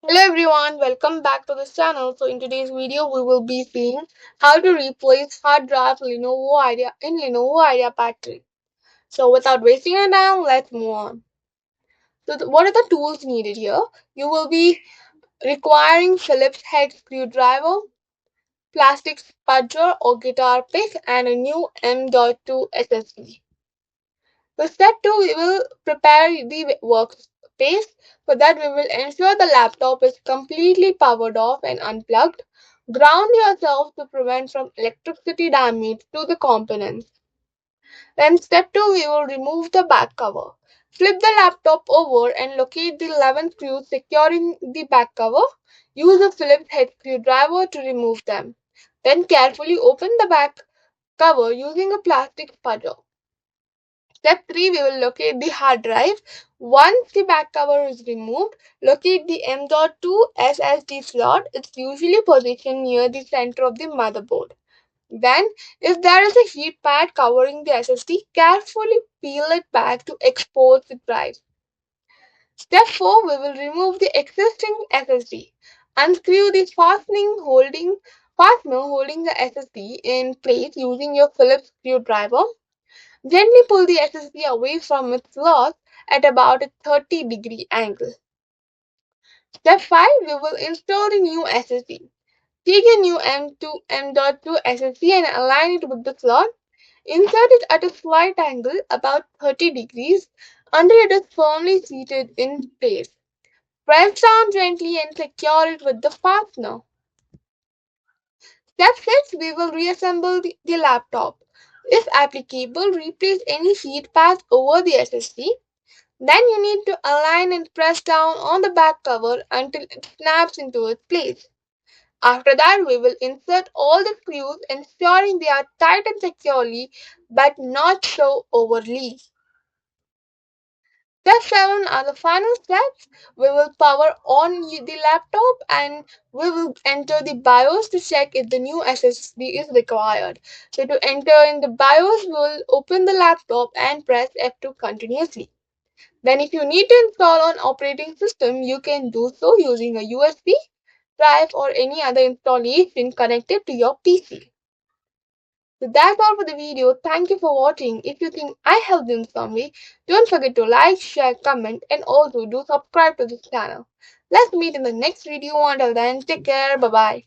Hello everyone, welcome back to this channel. So in today's video, we will be seeing how to replace hard drive Lenovo Ideapad 3. So without wasting any time, let's move on. So what are the tools needed here? You will be requiring Phillips head screwdriver, plastic spudger or guitar pick, and a new M.2 SSD. For step 2, we will prepare the workspace. For that, we will ensure the laptop is completely powered off and unplugged. Ground yourself to prevent from electricity damage to the components. Then step 2, we will remove the back cover. Flip the laptop over and locate the 11 screws securing the back cover. Use a Phillips head screwdriver to remove them. Then carefully open the back cover using a plastic spudger. Step 3, we will locate the hard drive. Once the back cover is removed, locate the M.2 SSD slot. It's usually positioned near the center of the motherboard. Then, if there is a heat pad covering the SSD, carefully peel it back to expose the drive. Step 4, we will remove the existing SSD. Unscrew the fastener holding the SSD in place using your Phillips screwdriver. Gently pull the SSD away from its slot at about a 30-degree angle. Step 5, we will install the new SSD. Take a new M.2 SSD and align it with the slot. Insert it at a slight angle, about 30 degrees, until it is firmly seated in place. Press down gently and secure it with the fastener. Step 6, we will reassemble the laptop. If applicable, replace any heat pads over the SSD. Then you need to align and press down on the back cover until it snaps into its place. After that, we will insert all the screws, ensuring they are tightened securely but not so overly. Step 7 are the final steps. We will power on the laptop and we will enter the BIOS to check if the new SSD is required. So to enter in the BIOS, we will open the laptop and press F2 continuously. Then if you need to install an operating system, you can do so using a USB drive or any other installation connected to your PC. So that's all for the video. Thank you for watching. If you think I helped in some way, don't forget to like, share, comment and also do subscribe to this channel. Let's meet in the next video. Until then, take care. Bye bye.